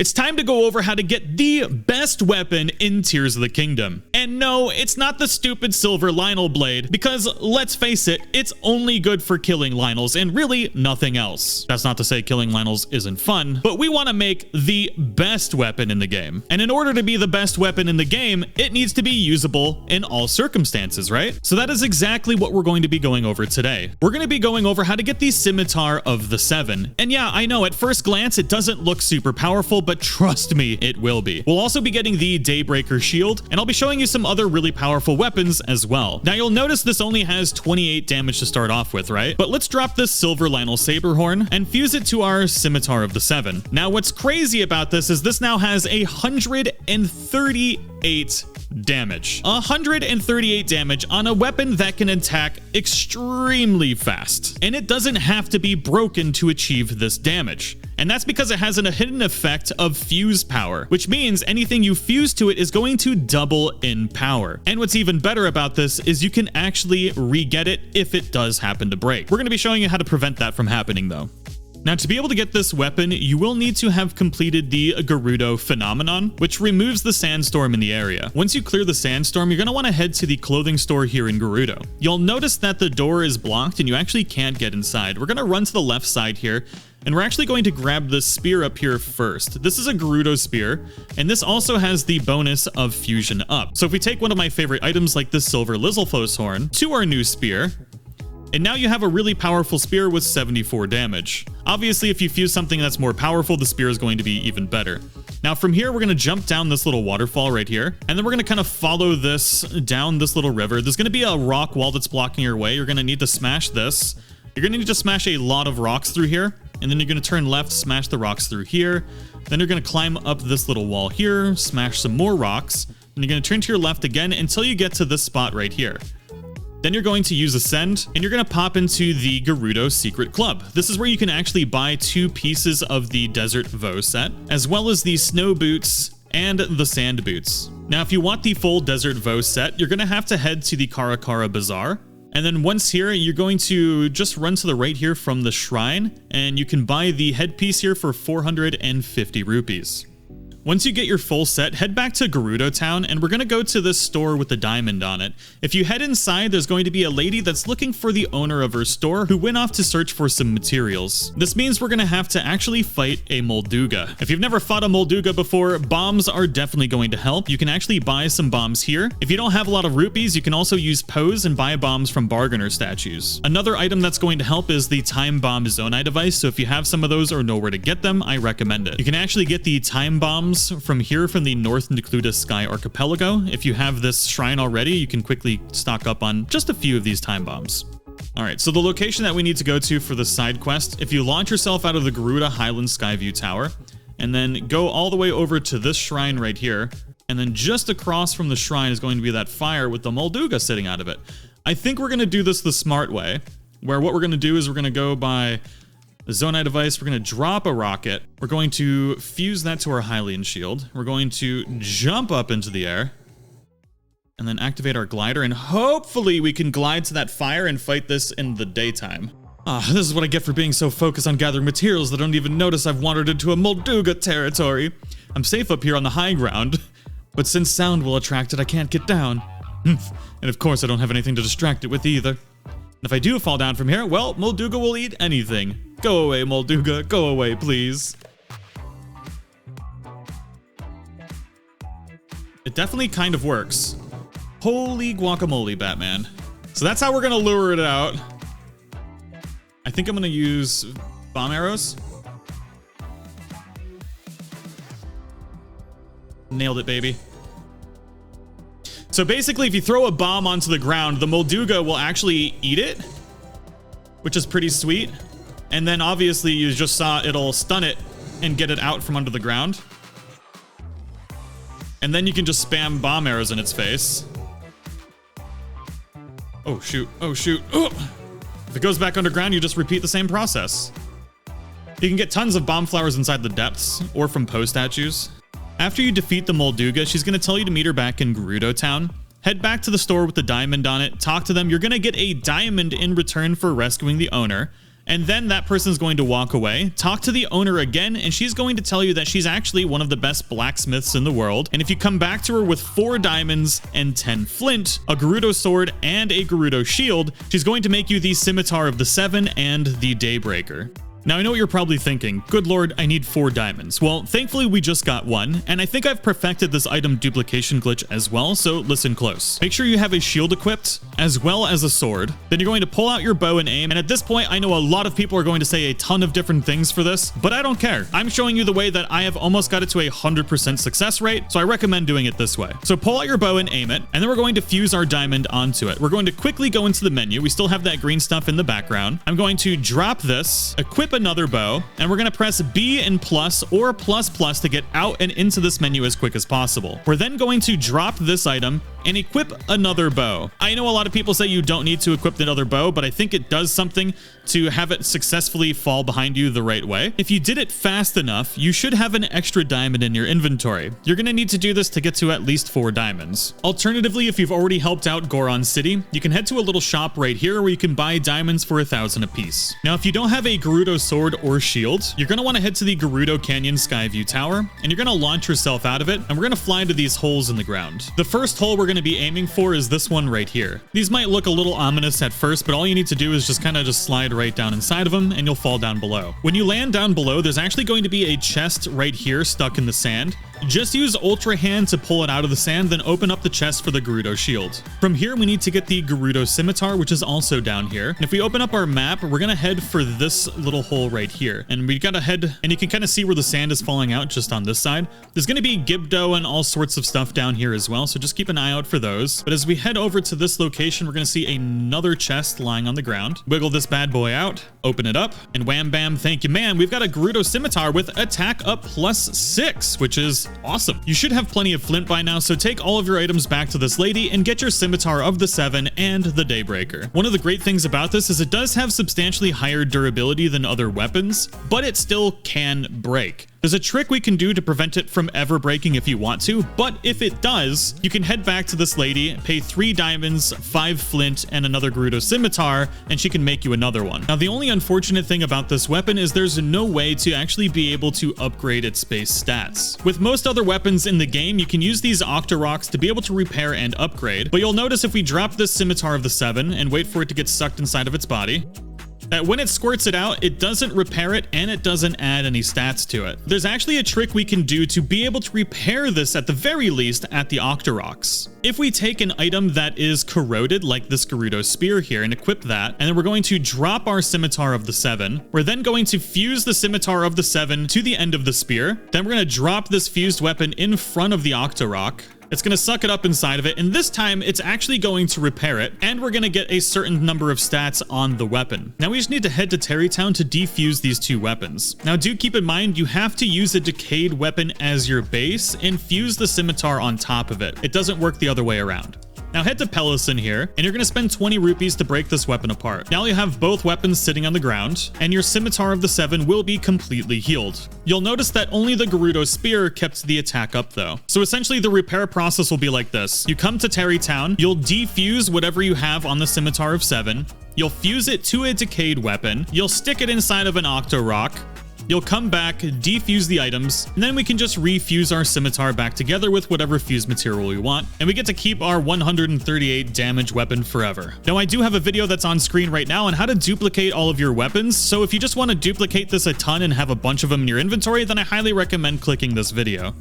It's time to go over how to get the best weapon in Tears of the Kingdom. And no, it's not the stupid silver Lionel blade, because let's face it, it's only good for killing Lionels and really nothing else. That's not to say killing Lionels isn't fun, but we want to make the best weapon in the game. And in order to be the best weapon in the game, it needs to be usable in all circumstances, right? So that is exactly what we're going to be going over today. We're going to be going over how to get the Scimitar of the Seven. And yeah, I know at first glance, it doesn't look super powerful, but trust me, it will be. We'll also be getting the Daybreaker shield, and I'll be showing you some other really powerful weapons as well. Now you'll notice this only has 28 damage to start off with, right? But let's drop this silver Lionel Saberhorn and fuse it to our Scimitar of the Seven. Now what's crazy about this is this now has 138 damage. 138 damage on a weapon that can attack extremely fast. And it doesn't have to be broken to achieve this damage. And that's because it has a hidden effect of fuse power, which means anything you fuse to it is going to double in power. And what's even better about this is you can actually re-get it if it does happen to break. We're going to be showing you how to prevent that from happening though. Now, to be able to get this weapon, you will need to have completed the Gerudo phenomenon, which removes the sandstorm in the area. Once you clear the sandstorm, you're going to want to head to the clothing store here in Gerudo. You'll notice that the door is blocked and you actually can't get inside. We're going to run to the left side here, and we're actually going to grab the spear up here first. This is a Gerudo spear, and this also has the bonus of fusion up. So if we take one of my favorite items like this silver Lizalfos horn to our new spear, and now you have a really powerful spear with 74 damage. Obviously, if you fuse something that's more powerful, the spear is going to be even better. Now from here, we're going to jump down this little waterfall right here, and then we're going to kind of follow this down this little river. There's going to be a rock wall that's blocking your way. You're going to need to smash this. You're going to need to smash a lot of rocks through here, and then you're going to turn left, smash the rocks through here. Then you're going to climb up this little wall here, smash some more rocks, and you're going to turn to your left again until you get to this spot right here. Then you're going to use Ascend, and you're going to pop into the Gerudo Secret Club. This is where you can actually buy 2 pieces of the Desert Vo set, as well as the Snow Boots and the Sand Boots. Now, if you want the full Desert Vo set, you're going to have to head to the Karakara Bazaar. And then once here, you're going to just run to the right here from the shrine, and you can buy the headpiece here for 450 rupees. Once you get your full set, head back to Gerudo Town, and we're going to go to this store with the diamond on it. If you head inside, there's going to be a lady that's looking for the owner of her store who went off to search for some materials. This means we're going to have to actually fight a Molduga. If you've never fought a Molduga before, bombs are definitely going to help. You can actually buy some bombs here. If you don't have a lot of rupees, you can also use Pose and buy bombs from bargainer statues. Another item that's going to help is the Time Bomb Zonai device, so if you have some of those or know where to get them, I recommend it. You can actually get the Time Bombs from here from the North Necluda Sky Archipelago. If you have this shrine already, you can quickly stock up on just a few of these time bombs. Alright, so the location that we need to go to for the side quest, if you launch yourself out of the Gerudo Highland Skyview Tower, and then go all the way over to this shrine right here, and then just across from the shrine is going to be that fire with the Molduga sitting out of it. I think we're going to do this the smart way, where what we're going to do is we're going to go by the Zonai device, we're going to drop a rocket, we're going to fuse that to our Hylian shield, we're going to jump up into the air, and then activate our glider, and hopefully we can glide to that fire and fight this in the daytime. This is what I get for being so focused on gathering materials that I don't even notice I've wandered into a Molduga territory. I'm safe up here on the high ground, but since sound will attract it, I can't get down. And of course I don't have anything to distract it with either. If I do fall down from here, well, Molduga will eat anything. Go away, Molduga. Go away, please. It definitely kind of works. Holy guacamole, Batman. So that's how we're going to lure it out. I think I'm going to use bomb arrows. Nailed it, baby. So basically, if you throw a bomb onto the ground, the Molduga will actually eat it, which is pretty sweet. And then obviously you just saw it'll stun it and get it out from under the ground. And then you can just spam bomb arrows in its face. Oh shoot, oh shoot. Oh! If it goes back underground, you just repeat the same process. You can get tons of bomb flowers inside the depths or from Poe statues. After you defeat the Molduga, she's going to tell you to meet her back in Gerudo Town. Head back to the store with the diamond on it, talk to them. You're going to get a diamond in return for rescuing the owner. And then that person's going to walk away, talk to the owner again, and she's going to tell you that she's actually one of the best blacksmiths in the world. And if you come back to her with 4 diamonds and 10 flint, a Gerudo sword, and a Gerudo shield, she's going to make you the Scimitar of the 7 and the Daybreaker. Now, I know what you're probably thinking, good lord, I need 4 diamonds. Well, thankfully we just got 1, and I think I've perfected this item duplication glitch as well, so listen close. Make sure you have a shield equipped, as well as a sword. Then you're going to pull out your bow and aim, and at this point, I know a lot of people are going to say a ton of different things for this, but I don't care. I'm showing you the way that I have almost got it to a 100% success rate, so I recommend doing it this way. So pull out your bow and aim it, and then we're going to fuse our diamond onto it. We're going to quickly go into the menu. We still have that green stuff in the background. I'm going to drop this, equip another bow, and we're going to press B and plus or plus plus to get out and into this menu as quick as possible. We're then going to drop this item and equip another bow. I know a lot of people say you don't need to equip another bow, but I think it does something to have it successfully fall behind you the right way. If you did it fast enough, you should have an extra diamond in your inventory. You're going to need to do this to get to at least 4 diamonds. Alternatively, if you've already helped out Goron City, you can head to a little shop right here where you can buy diamonds for 1,000 apiece. Now, if you don't have a Gerudo sword or shield, you're going to want to head to the Gerudo Canyon Skyview Tower, and you're going to launch yourself out of it, and we're going to fly into these holes in the ground. The first hole we're going to be aiming for is this one right here. These might look a little ominous at first, but all you need to do is just kind of slide right down inside of them, and you'll fall down below. When you land down below, there's actually going to be a chest right here stuck in the sand. Just use Ultra Hand to pull it out of the sand, then open up the chest for the Gerudo shield. From here, we need to get the Gerudo Scimitar, which is also down here. And if we open up our map, we're going to head for this little hole right here. And we got to head, and you can kind of see where the sand is falling out just on this side. There's going to be Gibdo and all sorts of stuff down here as well, so just keep an eye out for those. But as we head over to this location, we're going to see another chest lying on the ground. Wiggle this bad boy out, open it up, and wham bam, thank you, man. We've got a Gerudo Scimitar with attack up +6, which is awesome. You should have plenty of flint by now, so take all of your items back to this lady and get your Scimitar of the 7 and the Daybreaker. One of the great things about this is it does have substantially higher durability than other weapons, but it still can break. There's a trick we can do to prevent it from ever breaking if you want to, but if it does, you can head back to this lady, pay 3 diamonds, 5 flint, and another Gerudo Scimitar, and she can make you another one. Now, the only unfortunate thing about this weapon is there's no way to actually be able to upgrade its base stats. With most other weapons in the game, you can use these Octoroks to be able to repair and upgrade, but you'll notice if we drop this Scimitar of the 7 and wait for it to get sucked inside of its body, that when it squirts it out, it doesn't repair it and it doesn't add any stats to it. There's actually a trick we can do to be able to repair this at the very least at the Octoroks. If we take an item that is corroded, like this Gerudo spear here, and equip that, and then we're going to drop our Scimitar of the 7, we're then going to fuse the Scimitar of the 7 to the end of the spear, then we're going to drop this fused weapon in front of the Octorok. It's going to suck it up inside of it, and this time it's actually going to repair it, and we're going to get a certain number of stats on the weapon. Now we just need to head to Terrytown to defuse these 2 weapons. Now do keep in mind, you have to use a decayed weapon as your base and fuse the Scimitar on top of it. It doesn't work the other way around. Now head to Pelison here, and you're going to spend 20 rupees to break this weapon apart. Now you have both weapons sitting on the ground, and your Scimitar of the 7 will be completely healed. You'll notice that only the Gerudo spear kept the attack up though. So essentially the repair process will be like this. You come to Terrytown, you'll defuse whatever you have on the Scimitar of 7, you'll fuse it to a decayed weapon, you'll stick it inside of an Octorok, you'll come back, defuse the items, and then we can just refuse our Scimitar back together with whatever fused material we want, and we get to keep our 138 damage weapon forever. Now, I do have a video that's on screen right now on how to duplicate all of your weapons, so if you just want to duplicate this a ton and have a bunch of them in your inventory, then I highly recommend clicking this video.